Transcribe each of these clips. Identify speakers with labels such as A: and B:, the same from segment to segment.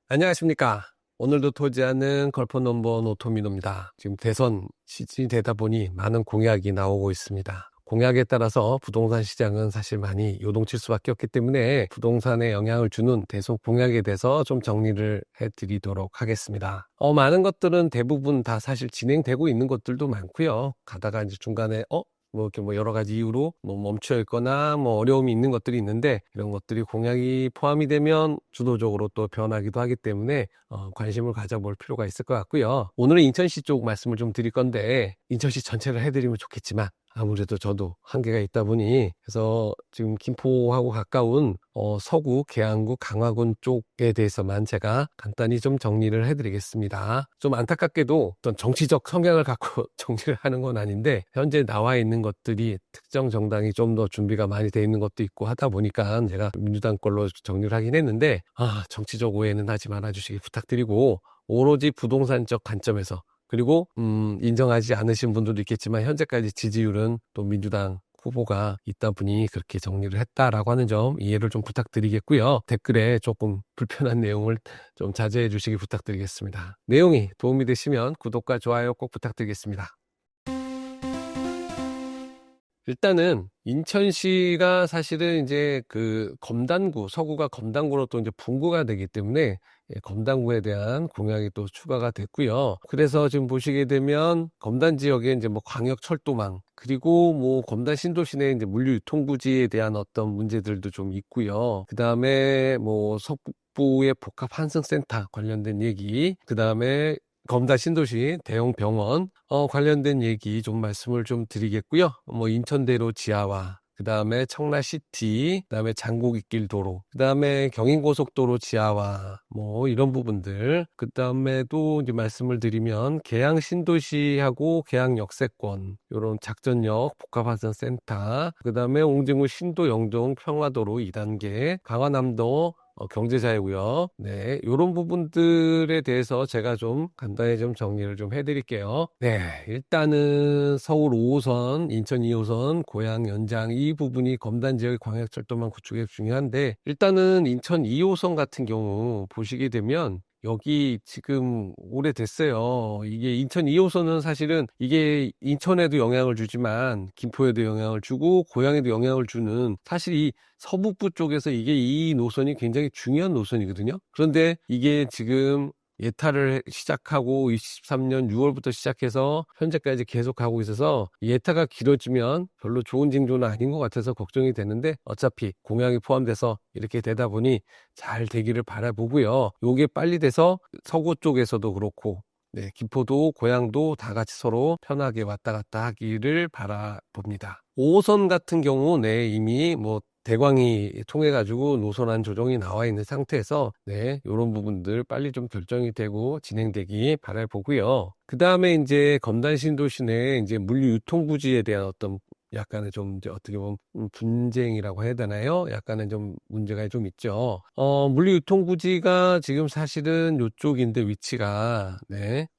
A: 안녕하십니까. 오늘도 토지하는 걸포 넘버 노토미노입니다. 지금 대선 시즌이 되다 보니 많은 공약이 나오고 있습니다. 공약에 따라서 부동산 시장은 사실 많이 요동칠 수밖에 없기 때문에 부동산에 영향을 주는 대선 공약에 대해서 좀 정리를 해드리도록 하겠습니다. 많은 것들은 대부분 다 사실 진행되고 있는 것들도 많고요. 가다가 이제 중간에 이렇게 여러 가지 이유로 멈춰 있거나 어려움이 있는 것들이 있는데, 이런 것들이 공약이 포함이 되면 주도적으로 또 변하기도 하기 때문에 관심을 가져볼 필요가 있을 것 같고요. 오늘은 인천시 쪽 말씀을 좀 드릴 건데, 인천시 전체를 해드리면 좋겠지만 아무래도 저도 한계가 있다 보니, 그래서 지금 김포하고 가까운 서구, 계양구, 강화군 쪽에 대해서만 제가 간단히 좀 정리를 해드리겠습니다. 좀 안타깝게도 어떤 정치적 성향을 갖고 정리를 하는 건 아닌데, 현재 나와 있는 것들이 특정 정당이 좀 더 준비가 많이 돼 있는 것도 있고 하다 보니까 제가 민주당 걸로 정리를 하긴 했는데, 정치적 오해는 하지 말아 주시기 부탁드리고, 오로지 부동산적 관점에서, 그리고 인정하지 않으신 분들도 있겠지만 현재까지 지지율은 또 민주당 후보가 있다 보니 그렇게 정리를 했다라고 하는 점 이해를 좀 부탁드리겠고요. 댓글에 조금 불편한 내용을 좀 자제해 주시기 부탁드리겠습니다. 내용이 도움이 되시면 구독과 좋아요 꼭 부탁드리겠습니다. 일단은 인천시가 사실은 이제 그 검단구, 서구가 검단구로 또 이제 분구가 되기 때문에 검단구에 대한 공약이 또 추가가 됐고요. 그래서 지금 보시게 되면 검단 지역에 이제 광역 철도망, 그리고 검단 신도시 내 이제 물류 유통부지에 대한 어떤 문제들도 좀 있고요. 그 다음에 서북부의 복합 환승센터 관련된 얘기, 그 다음에 검단 신도시 대형 병원 관련된 얘기 좀 말씀을 좀 드리겠고요. 인천대로 지하화, 그 다음에 청라시티, 그 다음에 장곡익길 도로, 그 다음에 경인고속도로 지하화, 이런 부분들. 그 다음에도 이제 말씀을 드리면 계양 신도시하고 계양 역세권, 요런 작전역 복합환승센터, 그 다음에 옹진구 신도 영동 평화도로 2단계, 강화남도 경제자유구역, 네, 요런 부분들에 대해서 제가 좀 간단히 좀 정리를 좀 해드릴게요. 네, 일단은 서울 5호선, 인천 2호선, 고양 연장 이 부분이 검단 지역의 광역철도망 구축에 중요한데, 일단은 인천 2호선 같은 경우 보시게 되면 여기 지금 오래됐어요. 이게 인천 2호선은 사실은 이게 인천에도 영향을 주지만 김포에도 영향을 주고 고양에도 영향을 주는, 사실 이 서북부 쪽에서 이게 이 노선이 굉장히 중요한 노선이거든요. 그런데 이게 지금 예타를 시작하고 23년 6월부터 시작해서 현재까지 계속 가고 있어서 예타가 길어지면 별로 좋은 징조는 아닌 것 같아서 걱정이 되는데, 어차피 공약이 포함돼서 이렇게 되다 보니 잘 되기를 바라보고요. 요게 빨리 돼서 서구 쪽에서도 그렇고, 네, 김포도 고양도 다 같이 서로 편하게 왔다 갔다 하기를 바라봅니다. 5호선 같은 경우 이미 대광이 통해 가지고 노선안 조정이 나와 있는 상태에서 요런 부분들 빨리 좀 결정이 되고 진행되기 바라보고요. 그 다음에 이제 검단 신도시 내 이제 물류 유통 부지에 대한 어떤 약간의 좀 이제 어떻게 보면 분쟁이라고 해야 되나요? 약간의 좀 문제가 좀 있죠. 물류 유통 부지가 지금 사실은 요쪽인데 위치가,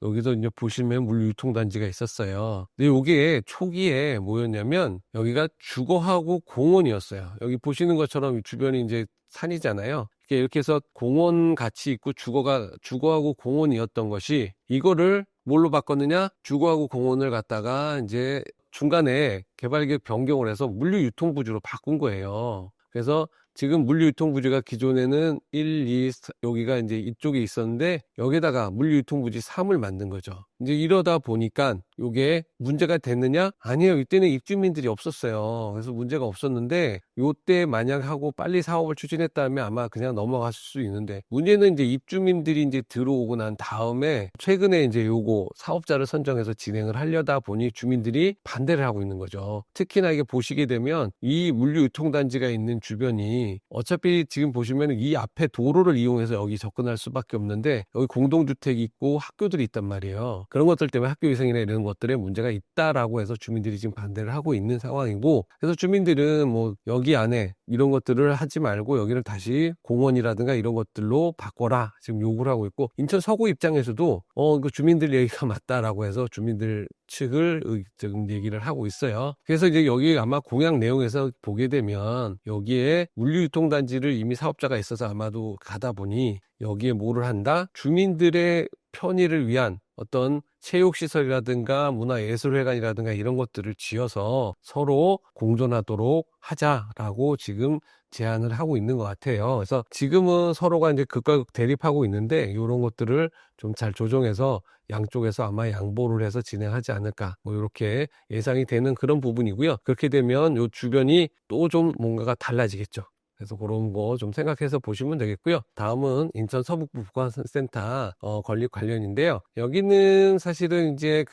A: 여기서 이제 보시면 물류 유통 단지가 있었어요. 근데 요게 초기에 뭐였냐면 여기가 주거하고 공원이었어요. 여기 보시는 것처럼 주변이 이제 산이잖아요. 이렇게 해서 공원 같이 있고 주거하고 공원이었던 것이, 이거를 뭘로 바꿨느냐? 주거하고 공원을 갖다가 이제 중간에 개발계획 변경을 해서 물류유통부지로 바꾼 거예요. 그래서 지금 물류유통부지가 기존에는 1, 2, 여기가 이제 이쪽에 있었는데 여기다가 물류유통부지 3을 만든 거죠. 이제 이러다 보니까 요게 문제가 됐느냐? 아니에요. 이때는 입주민들이 없었어요. 그래서 문제가 없었는데, 요때 만약 하고 빨리 사업을 추진했다면 아마 그냥 넘어갔을 수 있는데, 문제는 이제 입주민들이 이제 들어오고 난 다음에 최근에 이제 요거 사업자를 선정해서 진행을 하려다 보니 주민들이 반대를 하고 있는 거죠. 특히나 이게 보시게 되면 이 물류유통단지가 있는 주변이 어차피 지금 보시면 이 앞에 도로를 이용해서 여기 접근할 수밖에 없는데, 여기 공동주택이 있고 학교들이 있단 말이에요. 그런 것들 때문에 학교 위생이나 이런 것들에 문제가 있다라고 해서 주민들이 지금 반대를 하고 있는 상황이고, 그래서 주민들은 뭐 여기 안에 이런 것들을 하지 말고 여기를 다시 공원이라든가 이런 것들로 바꿔라 지금 요구를 하고 있고, 인천 서구 입장에서도 그 주민들 얘기가 맞다라고 해서 주민들 측을 지금 얘기를 하고 있어요. 그래서 이제 여기 아마 공약 내용에서 보게 되면 여기에 물류유통단지를 이미 사업자가 있어서 아마도 가다 보니 여기에 뭐를 한다? 주민들의 편의를 위한 어떤 체육시설이라든가 문화예술회관이라든가 이런 것들을 지어서 서로 공존하도록 하자라고 지금 제안을 하고 있는 것 같아요. 그래서 지금은 서로가 이제 극과 극 대립하고 있는데 이런 것들을 좀 잘 조정해서 양쪽에서 아마 양보를 해서 진행하지 않을까, 뭐 이렇게 예상이 되는 그런 부분이고요. 그렇게 되면 요 주변이 또 좀 뭔가가 달라지겠죠. 그래서 그런 거 좀 생각해서 보시면 되겠고요. 다음은 인천 서북부 보건센터 건립 관련인데요. 여기는 사실은 이제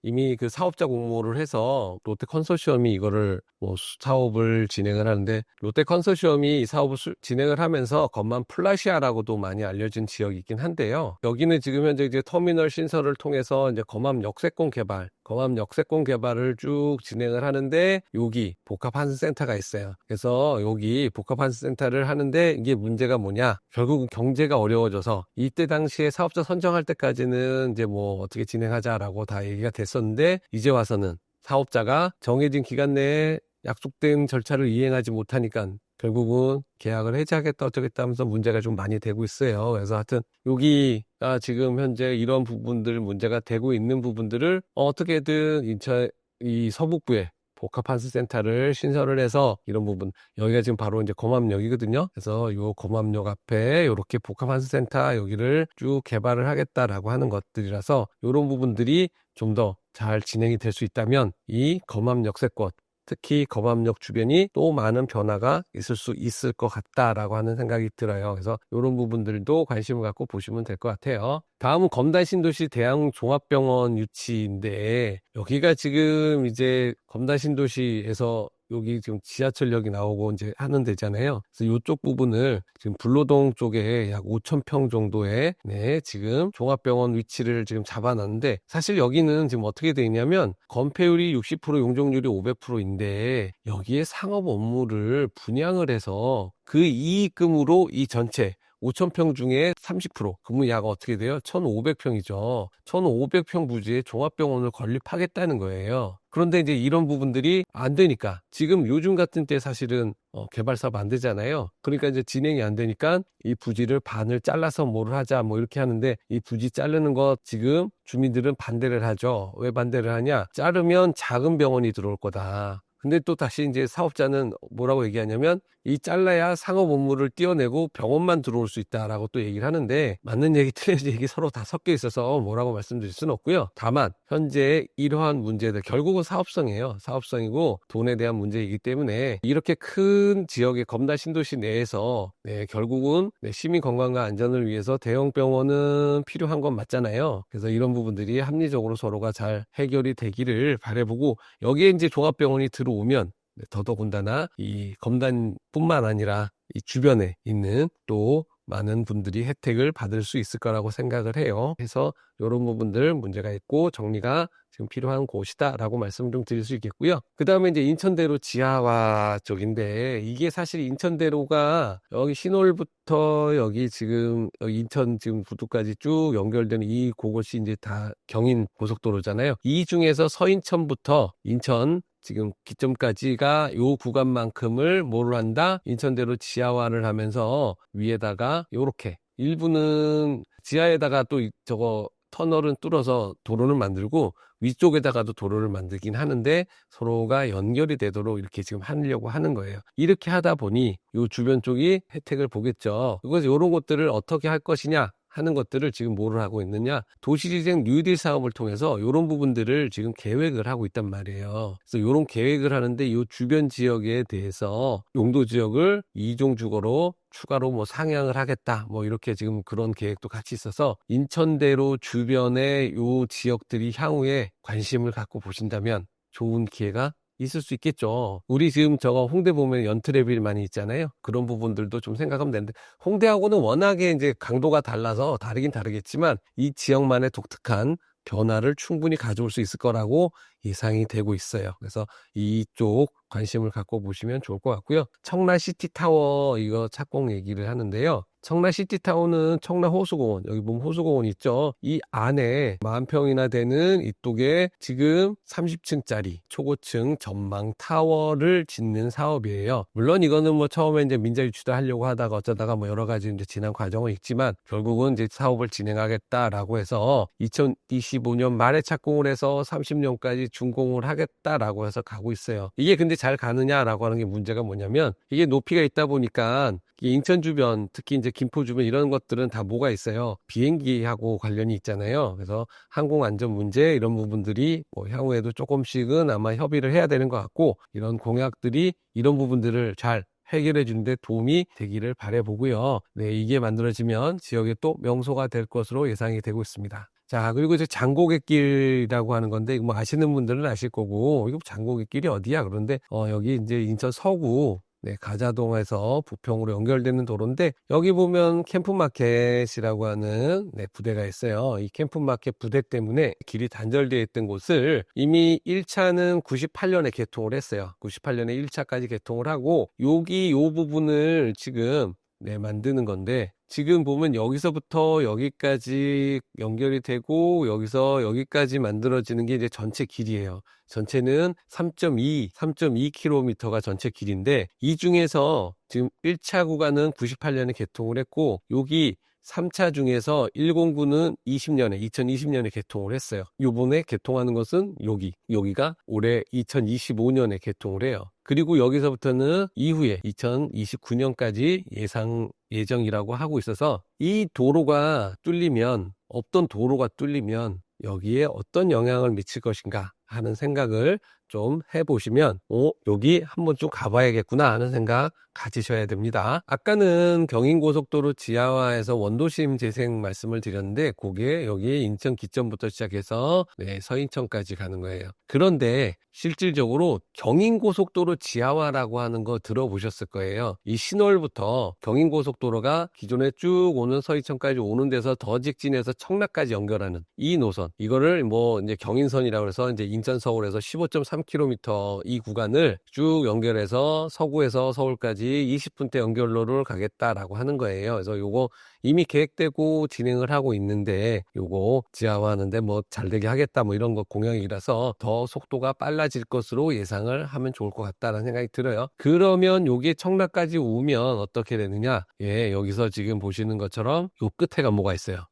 A: 이미 사업자 공모를 해서 롯데 컨소시엄이 이거를 뭐 사업을 진행을 하는데, 롯데 컨소시엄이 이 사업을 진행을 하면서 건만 플라시아라고도 많이 알려진 지역이 있긴 한데요. 여기는 지금 현재 이제 터미널 신설을 통해서 이제 검암 역세권 개발을 쭉 진행을 하는데, 여기 복합환승센터가 있어요. 그래서 여기 복합환승센터를 하는데 이게 문제가 뭐냐? 결국은 경제가 어려워져서 이때 당시에 사업자 선정할 때까지는 이제 뭐 어떻게 진행하자라고 다 얘기가 됐었는데, 이제 와서는 사업자가 정해진 기간 내에 약속된 절차를 이행하지 못하니까 결국은 계약을 해지하겠다 어쩌겠다 하면서 문제가 좀 많이 되고 있어요. 그래서 하여튼 여기가 지금 현재 이런 부분들 문제가 되고 있는 부분들을 어떻게든 이 서북부에 복합환승센터를 신설을 해서 이런 부분, 여기가 지금 바로 이제 검암역이거든요. 그래서 요 검암역 앞에 이렇게 복합환승센터 여기를 쭉 개발을 하겠다라고 하는 것들이라서 이런 부분들이 좀 더 잘 진행이 될 수 있다면 이 검암 역세권, 특히 검암역 주변이 또 많은 변화가 있을 수 있을 것 같다라고 하는 생각이 들어요. 그래서 이런 부분들도 관심을 갖고 보시면 될 것 같아요. 다음은 검단 신도시 대형 종합병원 유치인데, 여기가 지금 이제 검단 신도시에서 여기 지금 지하철역이 나오고 이제 하는 데잖아요. 그래서 이쪽 부분을 지금 불로동 쪽에 약 5,000평 정도의 지금 종합병원 위치를 지금 잡아놨는데, 사실 여기는 지금 어떻게 돼 있냐면 건폐율이 60%, 용적률이 500%인데 여기에 상업 업무를 분양을 해서 그 이익금으로 이 전체 5,000평 중에 30%, 그러면 약 어떻게 돼요? 1,500평이죠. 1,500평 부지에 종합병원을 건립하겠다는 거예요. 그런데 이제 이런 부분들이 안 되니까, 지금 요즘 같은 때 사실은 개발 사업 안 되잖아요. 그러니까 이제 진행이 안 되니까 이 부지를 반을 잘라서 뭐를 하자 뭐 이렇게 하는데, 이 부지 자르는 거 지금 주민들은 반대를 하죠. 왜 반대를 하냐? 자르면 작은 병원이 들어올 거다. 근데 또 다시 이제 사업자는 뭐라고 얘기하냐면, 이 잘라야 상업 업무를 띄어내고 병원만 들어올 수 있다라고 또 얘기를 하는데, 맞는 얘기 틀린 얘기 서로 다 섞여 있어서 뭐라고 말씀드릴 수는 없고요. 다만 현재 이러한 문제들 결국은 사업성이에요. 사업성이고 돈에 대한 문제이기 때문에 이렇게 큰 지역의 검단 신도시 내에서 결국은 시민 건강과 안전을 위해서 대형 병원은 필요한 건 맞잖아요. 그래서 이런 부분들이 합리적으로 서로가 잘 해결이 되기를 바라보고, 여기에 이제 종합병원이 들어오면 더더군다나 이 검단뿐만 아니라 이 주변에 있는 또 많은 분들이 혜택을 받을 수 있을 거라고 생각을 해요. 그래서 이런 부분들 문제가 있고 정리가 지금 필요한 곳이다라고 말씀을 좀 드릴 수 있겠고요. 그 다음에 이제 인천대로 지하화 쪽인데, 이게 사실 인천대로가 여기 신월부터 여기 지금 인천 지금 부두까지 쭉 연결되는 이 그곳이 이제 다 경인 고속도로잖아요. 이 중에서 서인천부터 인천 지금 기점까지가 요 구간만큼을 뭐를 한다? 인천대로 지하화를 하면서 위에다가 요렇게 일부는 지하에다가 또 저거 터널은 뚫어서 도로를 만들고 위쪽에다가도 도로를 만들긴 하는데 서로가 연결이 되도록 이렇게 지금 하려고 하는 거예요. 이렇게 하다 보니 요 주변 쪽이 혜택을 보겠죠. 그래서 이런 것들을 어떻게 할 것이냐 하는 것들을 지금 뭐를 하고 있느냐, 도시재생 뉴딜 사업을 통해서 이런 부분들을 지금 계획을 하고 있단 말이에요. 그래서 이런 계획을 하는데 이 주변 지역에 대해서 용도 지역을 2종 주거로 추가로 뭐 상향을 하겠다 뭐 이렇게 지금 그런 계획도 같이 있어서, 인천대로 주변의 요 지역들이 향후에 관심을 갖고 보신다면 좋은 기회가 있을 수 있겠죠. 우리 지금 저거 홍대 보면 연트랩이 많이 있잖아요. 그런 부분들도 좀 생각하면 되는데, 홍대하고는 워낙에 이제 강도가 달라서 다르긴 다르겠지만 이 지역만의 독특한 변화를 충분히 가져올 수 있을 거라고 예상이 되고 있어요. 그래서 이쪽 관심을 갖고 보시면 좋을 것 같고요. 청라 시티타워 이거 착공 얘기를 하는데요. 청라 시티타워는 청라 호수공원, 여기 보면 호수공원 있죠. 이 안에 10,000평이나 되는 이쪽에 지금 30층짜리 초고층 전망 타워를 짓는 사업이에요. 물론 이거는 뭐 처음에 이제 민자 유치도 하려고 하다가 어쩌다가 뭐 여러 가지 이제 지난 과정은 있지만 결국은 이제 사업을 진행하겠다라고 해서 2025년 말에 착공을 해서 30년까지 준공을 하겠다라고 해서 가고 있어요. 이게 근데 잘 가느냐라고 하는 게 문제가 뭐냐면 이게 높이가 있다 보니까 인천 주변, 특히 이제 김포 주변 이런 것들은 다 뭐가 있어요. 비행기하고 관련이 있잖아요. 그래서 항공 안전 문제 이런 부분들이 뭐 향후에도 조금씩은 아마 협의를 해야 되는 것 같고 이런 공약들이 이런 부분들을 잘 해결해 주는데 도움이 되기를 바라보고요. 네, 이게 만들어지면 지역에 또 명소가 될 것으로 예상이 되고 있습니다. 자, 그리고 이제 장고갯길이라고 하는 건데, 뭐 아시는 분들은 아실 거고, 이거 장고갯길이 어디야? 그런데, 여기 이제 인천 서구, 네, 가자동에서 부평으로 연결되는 도로인데, 여기 보면 캠프마켓이라고 하는, 네, 부대가 있어요. 이 캠프마켓 부대 때문에 길이 단절되어 있던 곳을 이미 1차는 98년에 개통을 했어요. 98년에 1차까지 개통을 하고, 여기 요 부분을 지금, 네, 만드는 건데, 지금 보면 여기서부터 여기까지 연결이 되고 여기서 여기까지 만들어지는 게 이제 전체 길이에요. 전체는 3.2km가 전체 길인데 이 중에서 지금 1차 구간은 98년에 개통을 했고 여기 3차 중에서 109는 2020년에 개통을 했어요. 요번에 개통하는 것은 여기가 올해 2025년에 개통을 해요. 그리고 여기서부터는 이후에 2029년까지 예정이라고 하고 있어서 이 도로가 뚫리면 없던 도로가 뚫리면 여기에 어떤 영향을 미칠 것인가 하는 생각을 좀 해보시면 여기 한번 좀 가봐야겠구나 하는 생각 가지셔야 됩니다. 아까는 경인고속도로 지하화에서 원도심 재생 말씀을 드렸는데 그게 여기 인천 기점부터 시작해서 네, 서인천까지 가는 거예요. 그런데 실질적으로 경인고속도로 지하화라고 하는 거 들어보셨을 거예요. 이 신월부터 경인고속도로가 기존에 쭉 오는 서인천까지 오는 데서 더 직진해서 청라까지 연결하는 이 노선, 이거를 뭐 이제 경인선이라고 해서 이제 인천 서울에서 15.3km 이 구간을 쭉 연결해서 서구에서 서울까지 20분대 연결로를 가겠다라고 하는 거예요. 그래서 요거 이미 계획되고 진행을 하고 있는데 요거 지하화하는데 뭐 잘되게 하겠다 뭐 이런 거 공약이라서 더 속도가 빨라질 것으로 예상을 하면 좋을 것 같다는 생각이 들어요. 그러면 요게 청라까지 오면 어떻게 되느냐? 예, 여기서 지금 보시는 것처럼 요 끝에가 뭐가 있어요.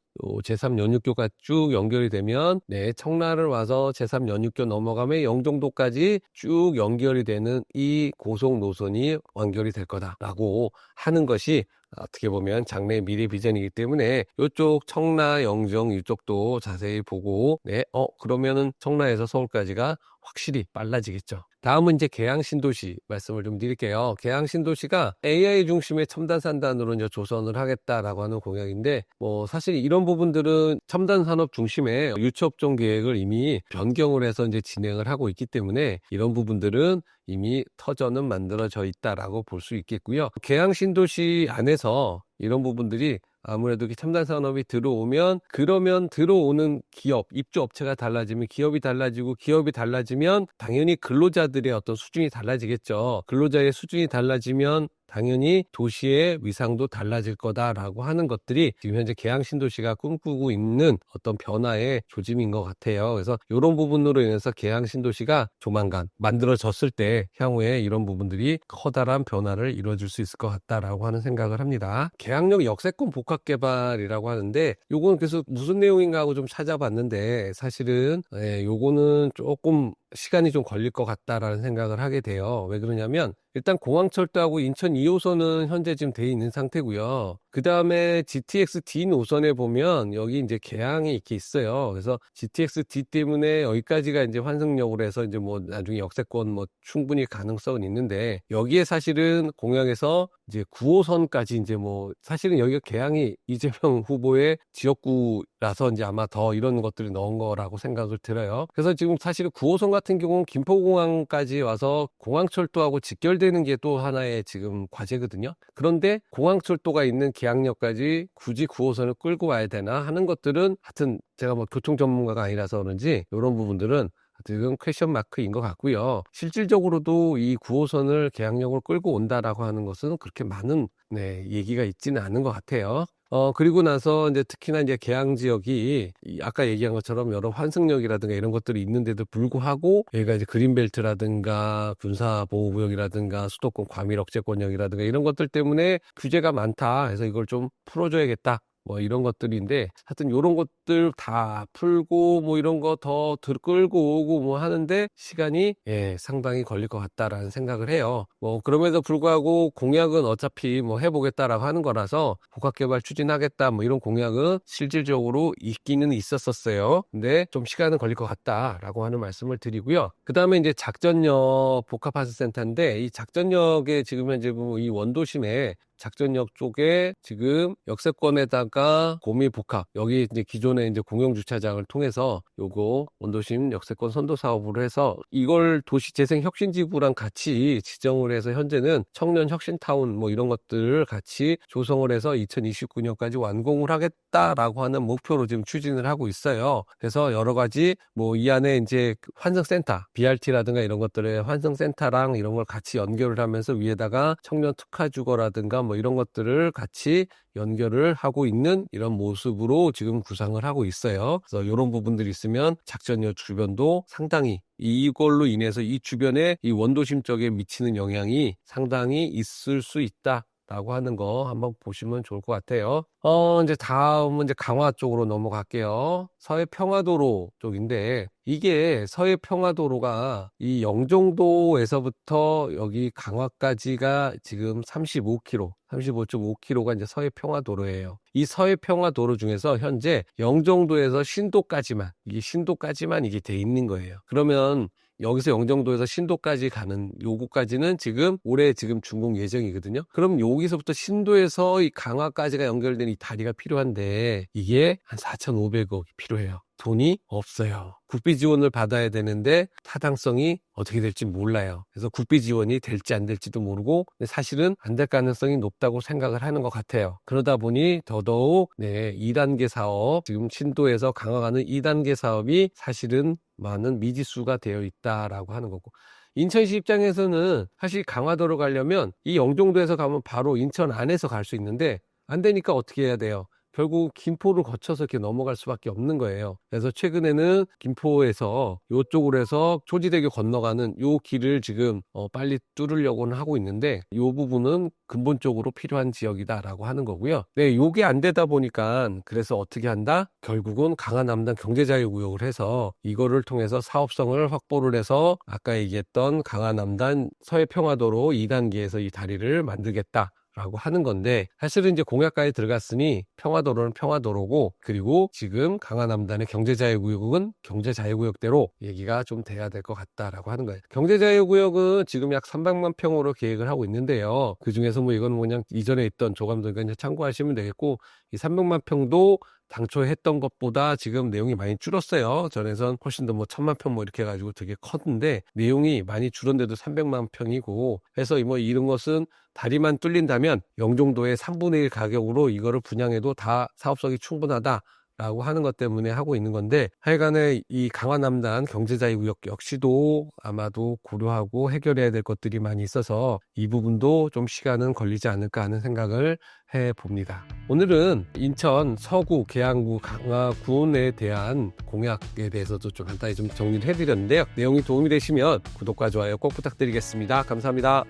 A: 제3연육교가 쭉 연결이 되면 네, 청라를 와서 제3연육교 넘어가면 영종도까지 쭉 연결이 되는 이 고속 노선이 완결이 될 거다라고 하는 것이 어떻게 보면 장래 미래 비전이기 때문에 이쪽 청라, 영종 이쪽도 자세히 보고 네, 그러면은 청라에서 서울까지가 확실히 빨라지겠죠. 다음은 이제 계양신도시 말씀을 좀 드릴게요. 계양신도시가 AI 중심의 첨단 산단으로 이제 조선을 하겠다라고 하는 공약인데, 뭐 사실 이런 부분들은 첨단 산업 중심의 유치업종 계획을 이미 변경을 해서 이제 진행을 하고 있기 때문에 이런 부분들은 이미 터전은 만들어져 있다라고 볼 수 있겠고요. 계양신도시 안에서 이런 부분들이 아무래도 첨단 산업이 들어오면 그러면 들어오는 기업, 입주업체가 달라지면 기업이 달라지고 기업이 달라지면 당연히 근로자들의 어떤 수준이 달라지겠죠. 근로자의 수준이 달라지면 당연히 도시의 위상도 달라질 거다라고 하는 것들이 지금 현재 계양신도시가 꿈꾸고 있는 어떤 변화의 조짐인 것 같아요. 그래서 이런 부분으로 인해서 계양신도시가 조만간 만들어졌을 때 향후에 이런 부분들이 커다란 변화를 이루어질 수 있을 것 같다라고 하는 생각을 합니다. 계양역 역세권 복합개발이라고 하는데 요거는 그래서 무슨 내용인가 하고 좀 찾아봤는데 사실은 요거는 조금 시간이 좀 걸릴 것 같다라는 생각을 하게 돼요. 왜 그러냐면 일단 공항철도하고 인천 2호선은 현재 지금 돼 있는 상태고요. 그 다음에 GTX-D 노선에 보면 여기 이제 계양이 이렇게 있어요. 그래서 GTX-D 때문에 여기까지가 이제 환승역으로 해서 이제 뭐 나중에 역세권 뭐 충분히 가능성은 있는데 여기에 사실은 공약에서 이제 9호선까지 이제 뭐 사실은 여기가 계양이 이재명 후보의 지역구라서 이제 아마 더 이런 것들이 넣은 거라고 생각을 들어요. 그래서 지금 사실은 9호선 같은 경우는 김포공항까지 와서 공항철도하고 직결되는 게 또 하나의 지금 과제거든요. 그런데 공항철도가 있는 계양역까지 굳이 9호선을 끌고 와야 되나 하는 것들은 하여튼 제가 뭐 교통 전문가가 아니라서 그런지 이런 부분들은 지금 퀘션 마크인 것 같고요. 실질적으로도 이 9호선을 계양역으로 끌고 온다라고 하는 것은 그렇게 많은 얘기가 있지는 않은 것 같아요. 그리고 나서 이제 특히나 이제 계양 지역이 아까 얘기한 것처럼 여러 환승역이라든가 이런 것들이 있는데도 불구하고 여기가 이제 그린벨트라든가 군사보호구역이라든가 수도권 과밀 억제권역이라든가 이런 것들 때문에 규제가 많다 해서 이걸 좀 풀어줘야겠다. 뭐 이런 것들인데 하여튼 이런 것들 다 풀고 뭐 이런 거 더 끌고 오고 뭐 하는데 시간이 상당히 걸릴 것 같다라는 생각을 해요. 뭐 그럼에도 불구하고 공약은 어차피 뭐 해보겠다라고 하는 거라서 복합개발 추진하겠다 뭐 이런 공약은 실질적으로 있기는 있었어요. 근데 좀 시간은 걸릴 것 같다라고 하는 말씀을 드리고요. 그 다음에 이제 작전역 복합하수센터인데 이 작전역에 지금 현재 이 원도심에 작전역 쪽에 지금 역세권에다가 고밀복합 여기 이제 기존에 이제 공영주차장을 통해서 요거 원도심 역세권 선도 사업으로 해서 이걸 도시재생혁신지구랑 같이 지정을 해서 현재는 청년혁신타운 뭐 이런 것들을 같이 조성을 해서 2029년까지 완공을 하겠다라고 하는 목표로 지금 추진을 하고 있어요. 그래서 여러 가지 뭐 이 안에 이제 환승센터 BRT라든가 이런 것들의 환승센터랑 이런 걸 같이 연결을 하면서 위에다가 청년 특화주거라든가 뭐 이런 것들을 같이 연결을 하고 있는 이런 모습으로 지금 구상을 하고 있어요. 그래서 이런 부분들이 있으면 작전역 주변도 상당히 이걸로 인해서 이 주변에 이 원도심 쪽에 미치는 영향이 상당히 있을 수 있다. 라고 하는 거 한번 보시면 좋을 것 같아요. 이제 다음은 이제 강화 쪽으로 넘어갈게요. 서해평화도로 쪽인데 이게 서해평화도로가 이 영종도에서부터 여기 강화까지가 지금 35.5km가 이제 서해평화도로예요. 이 서해평화도로 중에서 현재 영종도에서 신도까지만 이게 돼 있는 거예요. 그러면 여기서 영종도에서 신도까지 가는 요구까지는 지금 올해 지금 준공 예정이거든요. 그럼 여기서부터 신도에서 이 강화까지가 연결된 이 다리가 필요한데 이게 한 4,500억이 필요해요. 돈이 없어요. 국비 지원을 받아야 되는데 타당성이 어떻게 될지 몰라요. 그래서 국비 지원이 될지 안 될지도 모르고 사실은 안 될 가능성이 높다고 생각을 하는 것 같아요. 그러다 보니 더더욱 2단계 사업 지금 신도에서 강화가는 2단계 사업이 사실은 많은 미지수가 되어 있다라고 하는 거고 인천시 입장에서는 사실 강화도로 가려면 이 영종도에서 가면 바로 인천 안에서 갈 수 있는데 안 되니까 어떻게 해야 돼요? 결국 김포를 거쳐서 이렇게 넘어갈 수밖에 없는 거예요. 그래서 최근에는 김포에서 이쪽으로 해서 초지대교 건너가는 요 길을 지금 빨리 뚫으려고는 하고 있는데 이 부분은 근본적으로 필요한 지역이다라고 하는 거고요. 네, 요게 안 되다 보니까 그래서 어떻게 한다? 결국은 강화남단 경제자유구역을 해서 이거를 통해서 사업성을 확보를 해서 아까 얘기했던 강화남단 서해평화도로 2단계에서 이 다리를 만들겠다. 라고 하는 건데 사실은 이제 공약가에 들어갔으니 평화도로는 평화도로고 그리고 지금 강화남단의 경제자유구역은 경제자유구역대로 얘기가 좀 돼야 될 것 같다라고 하는 거예요. 경제자유구역은 지금 약 300만 평으로 계획을 하고 있는데요. 그중에서 뭐 이건 그냥 이전에 있던 조감도니까 이제 참고하시면 되겠고 이 300만 평도 당초 했던 것보다 지금 내용이 많이 줄었어요. 전에선 훨씬 더 뭐 1000만 평 뭐 이렇게 해가지고 되게 컸는데 내용이 많이 줄었는데도 300만 평이고 해서 뭐 이런 것은 다리만 뚫린다면 영종도의 3분의 1 가격으로 이거를 분양해도 다 사업성이 충분하다. 라고 하는 것 때문에 하고 있는 건데 하여간에 이 강화남단 경제자유구역 역시도 아마도 고려하고 해결해야 될 것들이 많이 있어서 이 부분도 좀 시간은 걸리지 않을까 하는 생각을 해봅니다. 오늘은 인천 서구, 계양구, 강화군에 대한 공약에 대해서도 좀 간단히 좀 정리를 해드렸는데요. 내용이 도움이 되시면 구독과 좋아요 꼭 부탁드리겠습니다. 감사합니다.